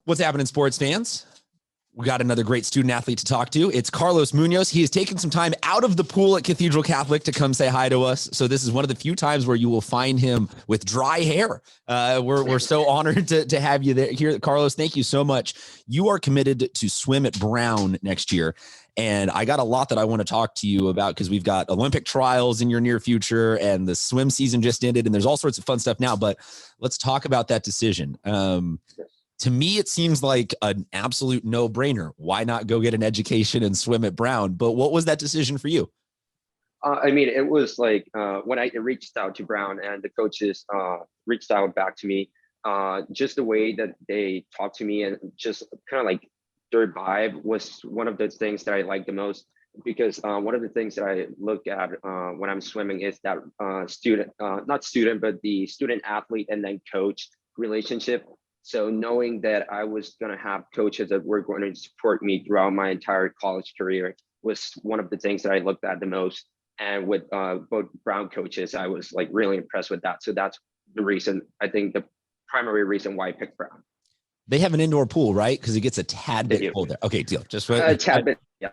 What's happening, sports fans? We got another great student athlete to talk to. It's Carlos Munoz. He has taken some time out of the pool at Cathedral Catholic to come say hi to us. So this is one of the few times where you will find him with dry hair. We're so honored to have you there here. Carlos, thank you so much. You are committed to swim at Brown next year. And I got a lot that I want to talk to you about because we've got Olympic trials in your near future and the swim season just ended and there's all sorts of fun stuff now, but let's talk about that decision. To me, it seems like an absolute no-brainer. Why not go get an education and swim at Brown? But what was that decision for you? It was like when I reached out to Brown and the coaches reached out back to me, just the way that they talked to me and just kind of like their vibe was one of the things that I liked the most, because one of the things that I look at when I'm swimming is that not student, but the student athlete and then coach relationship. So knowing that I was going to have coaches that were going to support me throughout my entire college career was one of the things that I looked at the most. And with both Brown coaches, I was like really impressed with that. So that's the reason, I think the primary reason why I picked Brown. They have an indoor pool, right? Because it gets a tad bit cold there. Okay, deal. Just a tad bit, yeah.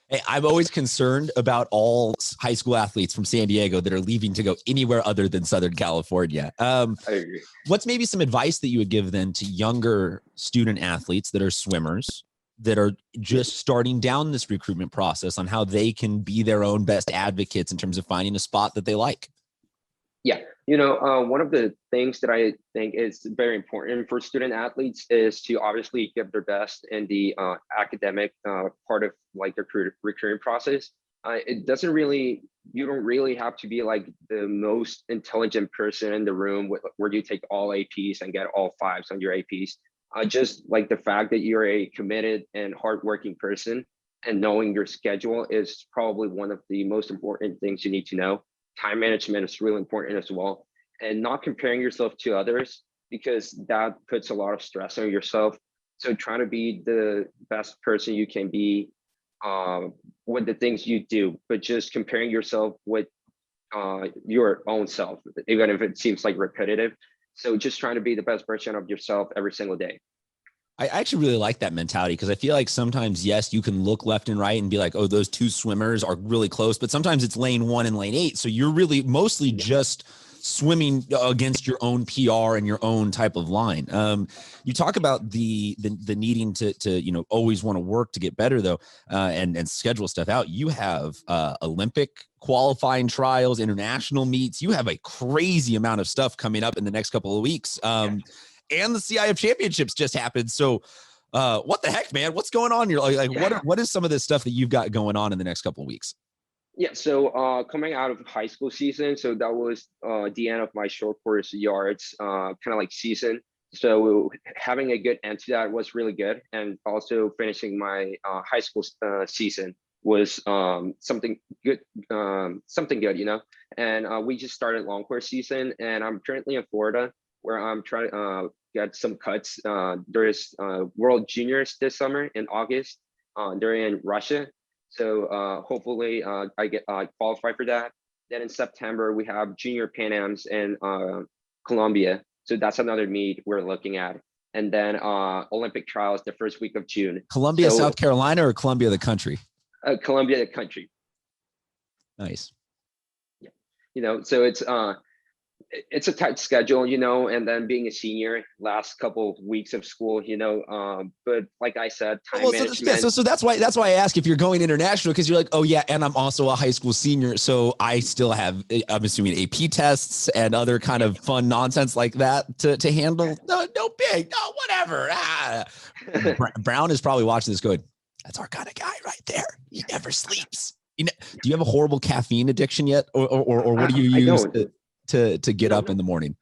Hey, I'm always concerned about all high school athletes from San Diego that are leaving to go anywhere other than Southern California. I agree. What's maybe some advice that you would give then to younger student athletes that are swimmers that are just starting down this recruitment process on how they can be their own best advocates in terms of finding a spot that they like? Yeah, one of the things that I think is very important for student athletes is to obviously give their best in the academic part of like the recruiting process. You don't really have to be like the most intelligent person in the room where you take all APs and get all fives on your APs. Just like the fact that you're a committed and hardworking person and knowing your schedule is probably one of the most important things you need to know. Time management is really important as well, and not comparing yourself to others, because that puts a lot of stress on yourself. So trying to be the best person you can be with the things you do, but just comparing yourself with your own self, even if it seems like repetitive. So just trying to be the best version of yourself every single day. I actually really like that mentality, because I feel like sometimes, yes, you can look left and right and be like, oh, those two swimmers are really close, but sometimes it's lane 1 and lane 8. So you're really mostly just swimming against your own PR and your own type of line. You talk about the needing to always want to work to get better though, and schedule stuff out. You have Olympic qualifying trials, international meets. You have a crazy amount of stuff coming up in the next couple of weeks. And the CIF championships just happened. So what the heck, man, what's going on? You're what is some of this stuff that you've got going on in the next couple of weeks? Yeah, so coming out of high school season, so that was the end of my short course yards kind of like season. So having a good end to that was really good. And also finishing my high school season was something good, And we just started long course season, and I'm currently in Florida, where I'm trying to get some cuts. There's World Juniors this summer in August. They're in Russia. So hopefully I get qualify for that. Then in September, we have Junior Pan Ams in Colombia. So that's another meet we're looking at. And then Olympic trials the first week of June. Columbia, South Carolina, or Columbia, the country? Columbia, the country. Nice. Yeah. So it's a tight schedule, and then being a senior, last couple of weeks of school, but like I said, time management. So that's why I ask if you're going international, because you're like, oh yeah, and I'm also a high school senior, so I still have, I'm assuming, AP tests and other kind of fun nonsense like that to handle. No big, no whatever. Brown is probably watching this going, that's our kind of guy right there. He never sleeps. Do you have a horrible caffeine addiction yet, or what do you use to get up in the morning?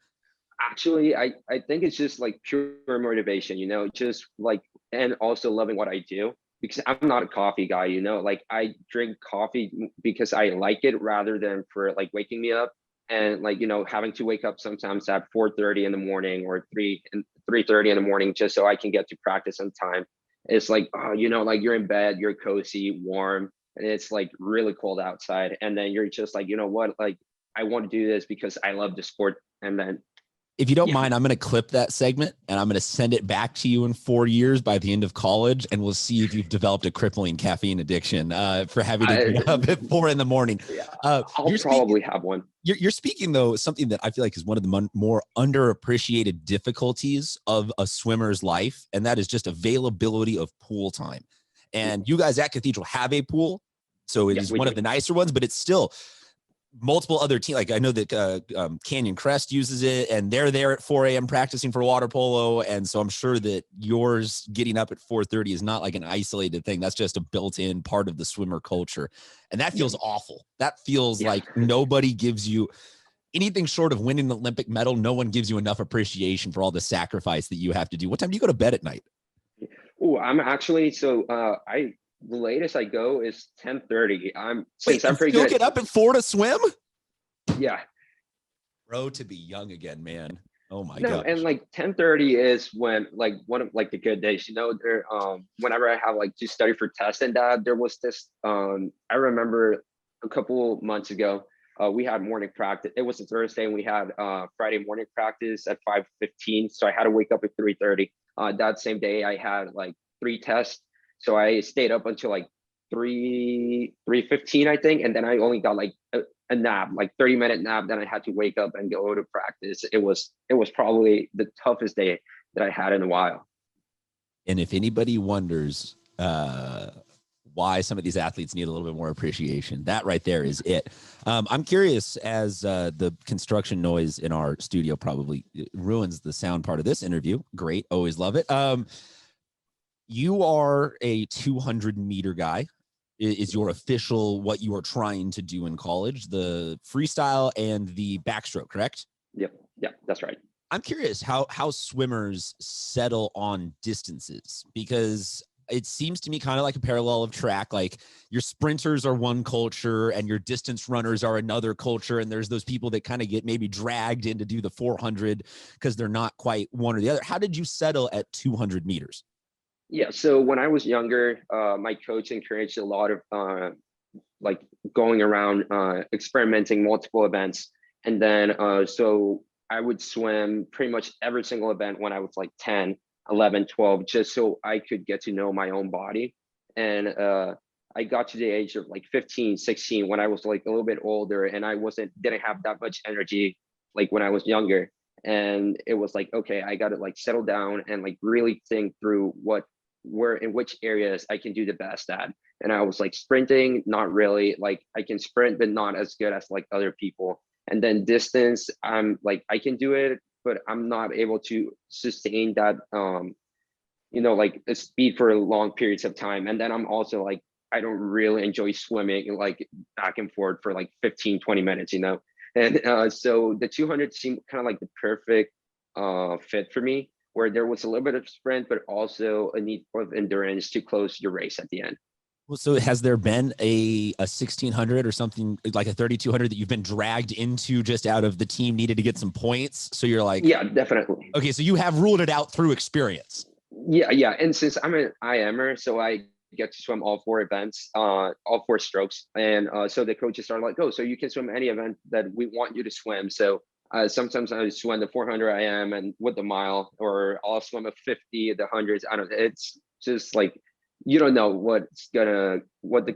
Actually, I think it's just like pure motivation, just like, and also loving what I do, because I'm not a coffee guy, like I drink coffee because I like it rather than for like waking me up, and like, having to wake up sometimes at 4:30 in the morning or 3:30 in the morning just so I can get to practice on time. It's like, like you're in bed, you're cozy, warm, and it's like really cold outside, and then you're just like, what, like I want to do this because I love the sport. And then If you don't Yeah. mind, I'm going to clip that segment and I'm going to send it back to you in 4 years by the end of college. And we'll see if you've developed a crippling caffeine addiction for having to get up at 4 a.m. Yeah, I'll You're probably speaking, have one. you're speaking though, something that I feel like is one of the more underappreciated difficulties of a swimmer's life. And that is just availability of pool time. And you guys at Cathedral have a pool. So it is one of the nicer ones, but it's still multiple other teams. Like I know that Canyon Crest uses it and they're there at 4 a.m. practicing for water polo. And so I'm sure that yours getting up at 4:30 is not like an isolated thing. That's just a built-in part of the swimmer culture. And that feels awful. That feels like nobody gives you anything short of winning the Olympic medal. No one gives you enough appreciation for all the sacrifice that you have to do. What time do you go to bed at night? Oh, I'm actually, the latest I go is 10:30. I'm pretty good. Get up at 4 to swim? Yeah. Bro, to be young again, man. Oh my No, god. and like 10:30 is when like one of like the good days, there whenever I have like to study for tests and that, there was this I remember a couple months ago, we had morning practice. It was a Thursday and we had Friday morning practice at 5:15. So I had to wake up at 3:30. That same day I had like 3 tests. So I stayed up until like 3:15, I think, and then I only got like a nap, like 30-minute nap. Then I had to wake up and go to practice. It was probably the toughest day that I had in a while. And if anybody wonders why some of these athletes need a little bit more appreciation, that right there is it. I'm curious, as the construction noise in our studio probably ruins the sound part of this interview. Great, always love it. You are a 200-meter guy. Is your official what you are trying to do in college, the freestyle and the backstroke, correct? Yep, that's right. I'm curious how swimmers settle on distances, because it seems to me kind of like a parallel of track. Like your sprinters are one culture and your distance runners are another culture. And there's those people that kind of get maybe dragged in to do the 400 because they're not quite one or the other. How did you settle at 200 meters? Yeah, so when I was younger, my coach encouraged a lot of like going around experimenting multiple events. And then so I would swim pretty much every single event when I was like 10, 11, 12, just so I could get to know my own body. And I got to the age of like 15, 16 when I was like a little bit older and I didn't have that much energy like when I was younger. And it was like, okay, I got to like settle down and like really think through where in which areas I can do the best at. And I was like sprinting, not really. Like I can sprint, but not as good as like other people. And then distance, I'm like, I can do it, but I'm not able to sustain that, like a speed for long periods of time. And then I'm also like, I don't really enjoy swimming like back and forth for like 15, 20 minutes, And so the 200 seemed kind of like the perfect fit for me, where there was a little bit of sprint, but also a need of endurance to close your race at the end. Well, so has there been a 1600 or something like a 3200 that you've been dragged into just out of the team needed to get some points? So you're like, yeah, definitely. Okay, so you have ruled it out through experience. Yeah. And since I'm an IMer, so I get to swim all 4 events, all 4 strokes. And so the coaches are like, oh, so you can swim any event that we want you to swim. So sometimes I swim the 400 IM and with the mile, or I'll swim a 50, the hundreds. I don't know. It's just like, you don't know what the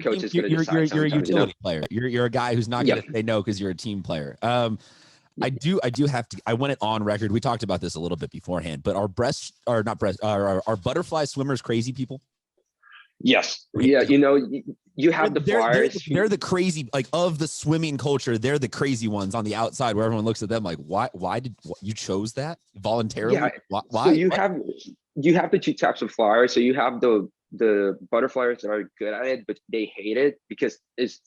coach is going to decide. You're a utility player. You're a guy who's not going to say no because you're a team player. I do have to. I want it on record. We talked about this a little bit beforehand, but are butterfly swimmers crazy people? Yes. Yeah. You have the flyers. They're the crazy, like of the swimming culture. They're the crazy ones on the outside where everyone looks at them like, why did you chose that voluntarily? Yeah. Why? So you have the 2 types of flyers. So you have the butterflies that are good at it, but they hate it because it's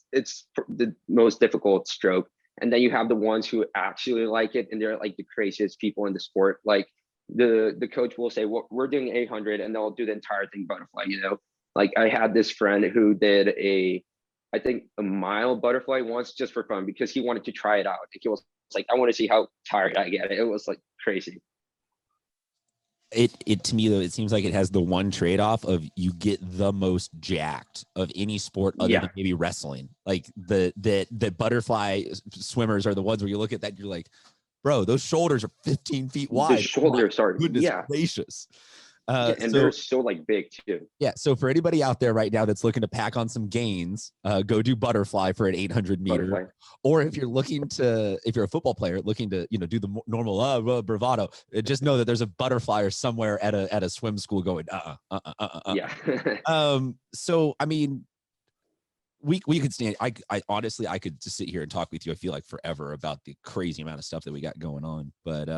the most difficult stroke. And then you have the ones who actually like it, and they're like the craziest people in the sport. Like the coach will say, well, we're doing 800, and they'll do the entire thing butterfly. Like I had this friend who did I think a mile butterfly once just for fun because he wanted to try it out. He was like, I want to see how tired I get. It was like crazy. It to me though, it seems like it has the one trade-off of you get the most jacked of any sport other than maybe wrestling. Like the butterfly swimmers are the ones where you look at that, you're like, bro, those shoulders are 15 feet The wide. shoulders are, Goodness yeah. gracious. Yeah, and So they're so like big too. yeah. So for anybody out there right now that's looking to pack on some gains, go do butterfly for an 800 meter. Butterfly. Or if you're if you're a football player looking to, do the normal bravado, just know that there's a butterflyer somewhere at a swim school going, Yeah. So, I mean, we could stand. I honestly, I could just sit here and talk with you. I feel like forever about the crazy amount of stuff that we got going on, but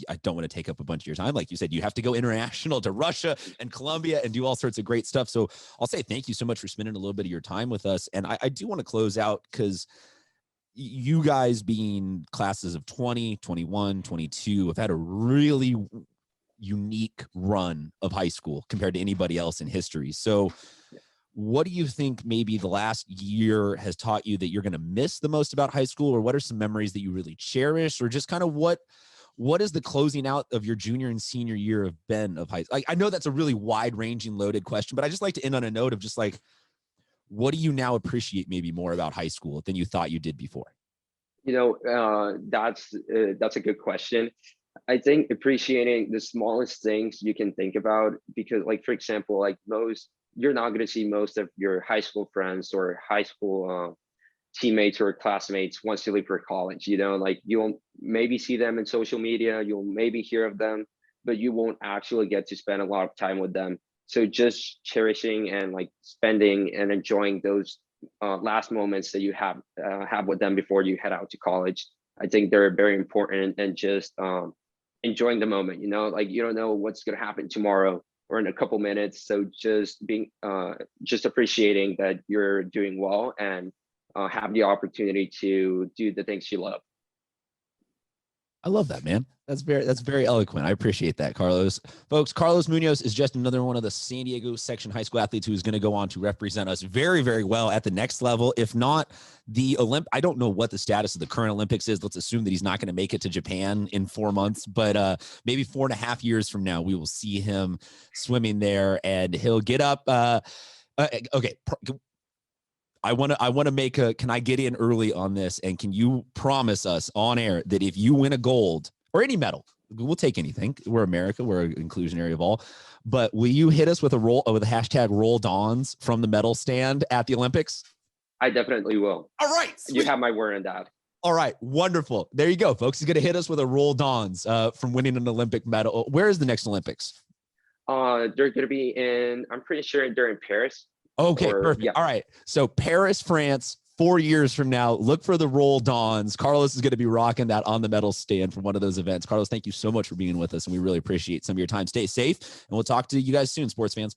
I don't want to take up a bunch of your time. Like you said, you have to go international to Russia and Colombia and do all sorts of great stuff. So I'll say thank you so much for spending a little bit of your time with us. And I do want to close out because you guys being classes of 20, 21, 22 have had a really unique run of high school compared to anybody else in history. So what do you think maybe the last year has taught you that you're going to miss the most about high school? Or what are some memories that you really cherish? Or just kind of what is the closing out of your junior and senior year of been of high school? I know that's a really wide ranging loaded question, but I just like to end on a note of just like, what do you now appreciate maybe more about high school than you thought you did before? That's a good question. I think appreciating the smallest things you can think about, because like, for example, like you're not going to see most of your high school friends or high school teammates or classmates once you leave for college. Like you'll maybe see them in social media, you'll maybe hear of them, but you won't actually get to spend a lot of time with them. So just cherishing and like spending and enjoying those last moments that you have with them before you head out to college, I think they're very important. And just enjoying the moment, like you don't know what's going to happen tomorrow or in a couple minutes. So just just appreciating that you're doing well and have the opportunity to do the things you love. I love that, man. That's very eloquent. I appreciate that, Carlos. Folks, Carlos Munoz is just another one of the San Diego section high school athletes who is going to go on to represent us very, very well at the next level. If not the I don't know what the status of the current Olympics is. Let's assume that he's not going to make it to Japan in 4 months, but maybe 4.5 years from now, we will see him swimming there and he'll get up. Okay. I want to make can I get in early on this? And can you promise us on air that if you win a gold or any medal, we'll take anything. We're America. We're an inclusionary of all, but will you hit us with a hashtag roll dons from the medal stand at the Olympics? I definitely will. All right. Sweet. You have my word on that. All right. Wonderful. There you go, folks. He's going to hit us with a roll dons from winning an Olympic medal. Where is the next Olympics? They're going to be I'm pretty sure they're in Paris. Okay, perfect. Yeah. All right. So Paris, France, 4 years from now, look for the roll dons. Carlos is going to be rocking that on the medal stand from one of those events. Carlos, thank you so much for being with us, and we really appreciate some of your time. Stay safe, and we'll talk to you guys soon, sports fans.